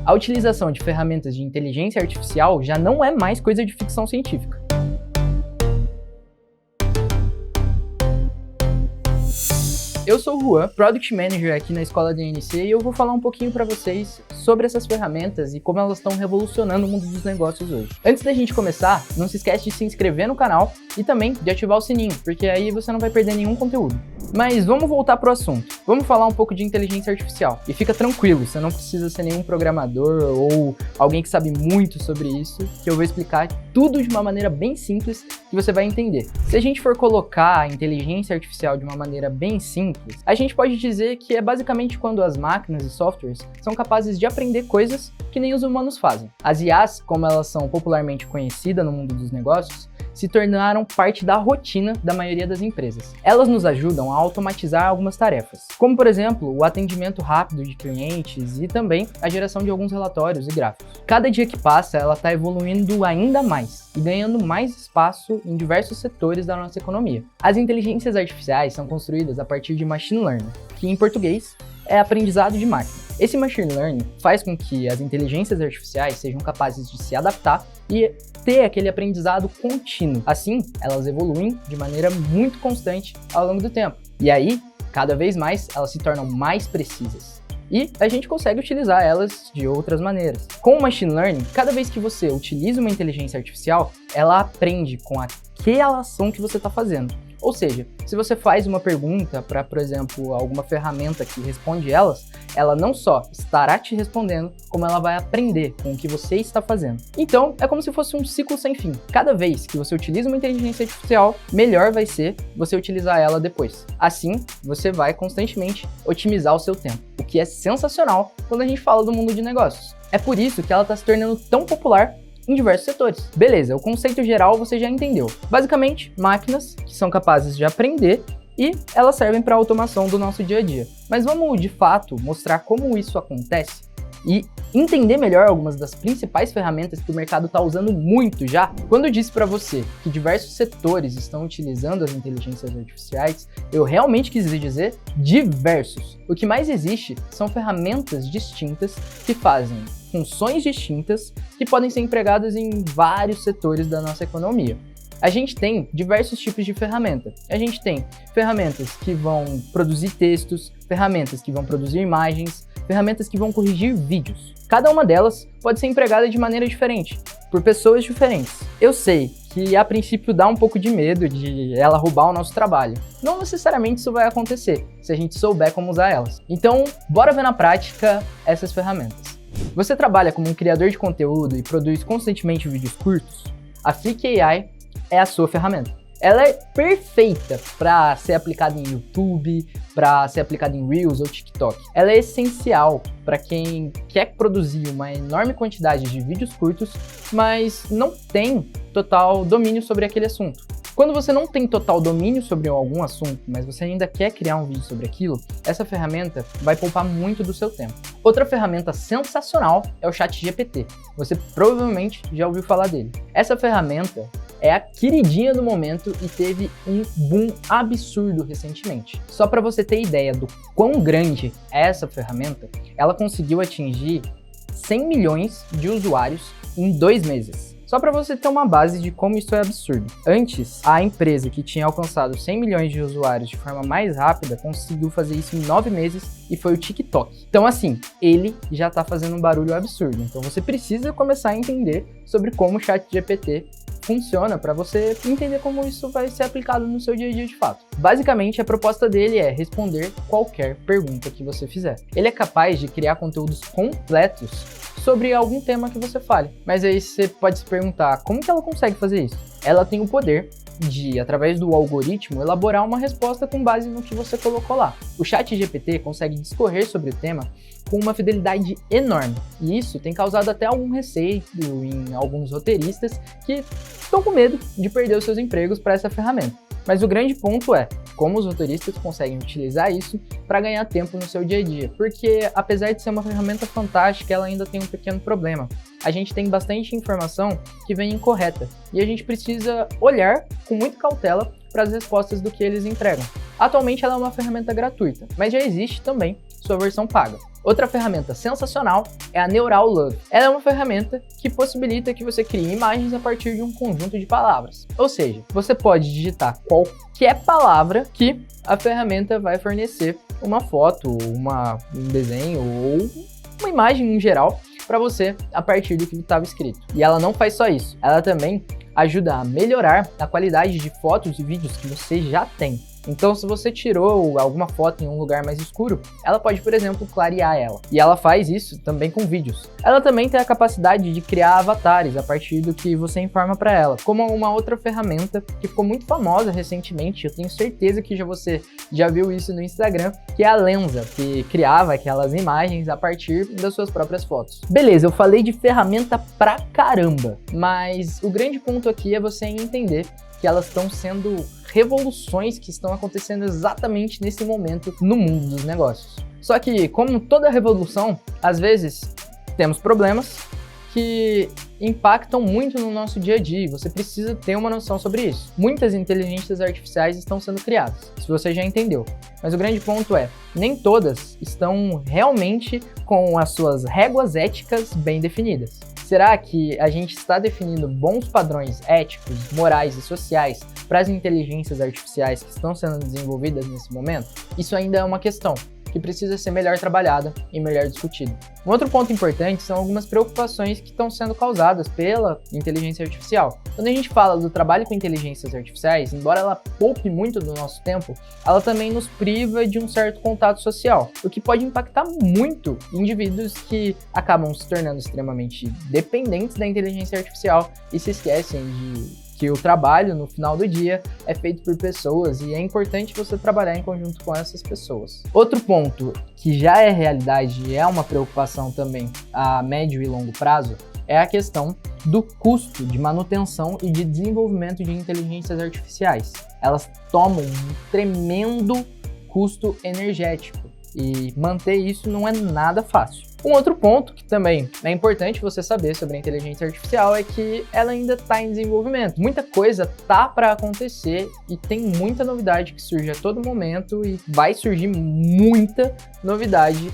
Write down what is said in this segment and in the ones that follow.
A utilização de ferramentas de inteligência artificial já não é mais coisa de ficção científica. Eu sou o Juan, Product Manager aqui na Escola DNC, e eu vou falar um pouquinho para vocês sobre essas ferramentas e como elas estão revolucionando o mundo dos negócios hoje. Antes da gente começar, não se esquece de se inscrever no canal e também de ativar o sininho, porque aí você não vai perder nenhum conteúdo. Mas vamos voltar pro assunto. Vamos falar um pouco de inteligência artificial. E fica tranquilo, você não precisa ser nenhum programador ou alguém que sabe muito sobre isso, que eu vou explicar tudo de uma maneira bem simples que você vai entender. Se a gente for colocar a inteligência artificial de uma maneira bem simples, a gente pode dizer que é basicamente quando as máquinas e softwares são capazes de aprender coisas que nem os humanos fazem. As IAs, como elas são popularmente conhecidas no mundo dos negócios, se tornaram parte da rotina da maioria das empresas. Elas nos ajudam a automatizar algumas tarefas, como por exemplo, o atendimento rápido de clientes e também a geração de alguns relatórios e gráficos. Cada dia que passa, ela está evoluindo ainda mais e ganhando mais espaço em diversos setores da nossa economia. As inteligências artificiais são construídas a partir de machine learning, que em português é aprendizado de máquina. Esse machine learning faz com que as inteligências artificiais sejam capazes de se adaptar e ter aquele aprendizado contínuo. Assim, elas evoluem de maneira muito constante ao longo do tempo. E aí, cada vez mais, elas se tornam mais precisas. E a gente consegue utilizar elas de outras maneiras. Com o machine learning, cada vez que você utiliza uma inteligência artificial, ela aprende com aquela ação que você está fazendo. Ou seja, se você faz uma pergunta para, por exemplo, alguma ferramenta que responde elas, ela não só estará te respondendo, como ela vai aprender com o que você está fazendo. Então, é como se fosse um ciclo sem fim. Cada vez que você utiliza uma inteligência artificial, melhor vai ser você utilizar ela depois. Assim, você vai constantemente otimizar o seu tempo, o que é sensacional quando a gente fala do mundo de negócios. É por isso que ela está se tornando tão popular em diversos setores. Beleza, o conceito geral você já entendeu. Basicamente, máquinas que são capazes de aprender e elas servem para a automação do nosso dia a dia. Mas vamos, de fato, mostrar como isso acontece e entender melhor algumas das principais ferramentas que o mercado está usando muito já. Quando eu disse para você que diversos setores estão utilizando as inteligências artificiais, eu realmente quis dizer diversos. O que mais existe são ferramentas distintas que fazem funções distintas que podem ser empregadas em vários setores da nossa economia. A gente tem diversos tipos de ferramenta. A gente tem ferramentas que vão produzir textos, ferramentas que vão produzir imagens, ferramentas que vão corrigir vídeos. Cada uma delas pode ser empregada de maneira diferente, por pessoas diferentes. Eu sei que a princípio dá um pouco de medo de ela roubar o nosso trabalho. Não necessariamente isso vai acontecer, se a gente souber como usar elas. Então, bora ver na prática essas ferramentas. Você trabalha como um criador de conteúdo e produz constantemente vídeos curtos? A Flick AI é a sua ferramenta. Ela é perfeita para ser aplicada em YouTube, para ser aplicada em Reels ou TikTok. Ela é essencial para quem quer produzir uma enorme quantidade de vídeos curtos, mas não tem total domínio sobre aquele assunto. Quando você não tem total domínio sobre algum assunto, mas você ainda quer criar um vídeo sobre aquilo, essa ferramenta vai poupar muito do seu tempo. Outra ferramenta sensacional é o ChatGPT. Você provavelmente já ouviu falar dele. Essa ferramenta é a queridinha do momento e teve um boom absurdo recentemente. Só para você ter ideia do quão grande é essa ferramenta, ela conseguiu atingir 100 milhões de usuários em 2 meses. Só para você ter uma base de como isso é absurdo. Antes, a empresa que tinha alcançado 100 milhões de usuários de forma mais rápida conseguiu fazer isso em 9 meses e foi o TikTok. Então assim, ele já está fazendo um barulho absurdo. Então você precisa começar a entender sobre como o ChatGPT funciona para você entender como isso vai ser aplicado no seu dia a dia de fato. Basicamente, a proposta dele é responder qualquer pergunta que você fizer. Ele é capaz de criar conteúdos completos sobre algum tema que você fale. Mas aí você pode se perguntar, como que ela consegue fazer isso? Ela tem o poder de, através do algoritmo, elaborar uma resposta com base no que você colocou lá. O ChatGPT consegue discorrer sobre o tema com uma fidelidade enorme, e isso tem causado até algum receio em alguns roteiristas que estão com medo de perder os seus empregos para essa ferramenta. Mas o grande ponto é como os roteiristas conseguem utilizar isso para ganhar tempo no seu dia a dia, porque apesar de ser uma ferramenta fantástica, ela ainda tem um pequeno problema. A gente tem bastante informação que vem incorreta e a gente precisa olhar com muita cautela para as respostas do que eles entregam. Atualmente ela é uma ferramenta gratuita, mas já existe também sua versão paga. Outra ferramenta sensacional é a Neural Love. Ela é uma ferramenta que possibilita que você crie imagens a partir de um conjunto de palavras. Ou seja, você pode digitar qualquer palavra que a ferramenta vai fornecer uma foto, um desenho ou uma imagem em geral para você a partir do que estava escrito. E ela não faz só isso, ela também ajuda a melhorar a qualidade de fotos e vídeos que você já tem. Então, se você tirou alguma foto em um lugar mais escuro, ela pode, por exemplo, clarear ela. E ela faz isso também com vídeos. Ela também tem a capacidade de criar avatares a partir do que você informa para ela, como uma outra ferramenta que ficou muito famosa recentemente, eu tenho certeza que você já viu isso no Instagram, que é a Lensa, que criava aquelas imagens a partir das suas próprias fotos. Beleza, eu falei de ferramenta pra caramba, mas o grande ponto aqui é você entender que elas estão sendo revoluções que estão acontecendo exatamente nesse momento no mundo dos negócios. Só que, como toda revolução, às vezes temos problemas que impactam muito no nosso dia a dia, e você precisa ter uma noção sobre isso. Muitas inteligências artificiais estão sendo criadas, se você já entendeu. Mas o grande ponto é, nem todas estão realmente com as suas réguas éticas bem definidas. Será que a gente está definindo bons padrões éticos, morais e sociais para as inteligências artificiais que estão sendo desenvolvidas nesse momento? Isso ainda é uma questão que precisa ser melhor trabalhada e melhor discutida. Um outro ponto importante são algumas preocupações que estão sendo causadas pela inteligência artificial. Quando a gente fala do trabalho com inteligências artificiais, embora ela poupe muito do nosso tempo, ela também nos priva de um certo contato social, o que pode impactar muito indivíduos que acabam se tornando extremamente dependentes da inteligência artificial e se esquecem que o trabalho, no final do dia, é feito por pessoas e é importante você trabalhar em conjunto com essas pessoas. Outro ponto que já é realidade e é uma preocupação também a médio e longo prazo é a questão do custo de manutenção e de desenvolvimento de inteligências artificiais. Elas tomam um tremendo custo energético e manter isso não é nada fácil. Um outro ponto que também é importante você saber sobre a inteligência artificial é que ela ainda está em desenvolvimento. Muita coisa tá para acontecer e tem muita novidade que surge a todo momento e vai surgir muita novidade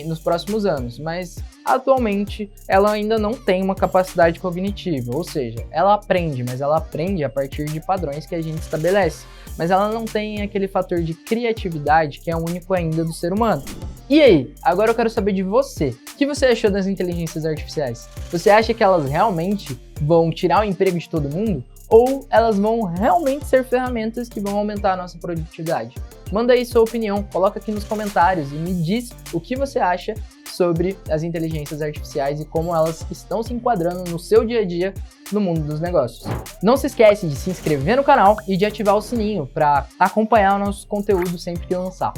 nos próximos anos, mas atualmente ela ainda não tem uma capacidade cognitiva, ou seja, ela aprende, mas ela aprende a partir de padrões que a gente estabelece, mas ela não tem aquele fator de criatividade que é único ainda do ser humano. E aí, agora eu quero saber de você. O que você achou das inteligências artificiais? Você acha que elas realmente vão tirar o emprego de todo mundo? Ou elas vão realmente ser ferramentas que vão aumentar a nossa produtividade? Manda aí sua opinião, coloca aqui nos comentários e me diz o que você acha sobre as inteligências artificiais e como elas estão se enquadrando no seu dia a dia no mundo dos negócios. Não se esquece de se inscrever no canal e de ativar o sininho para acompanhar o nosso conteúdo sempre que lançar.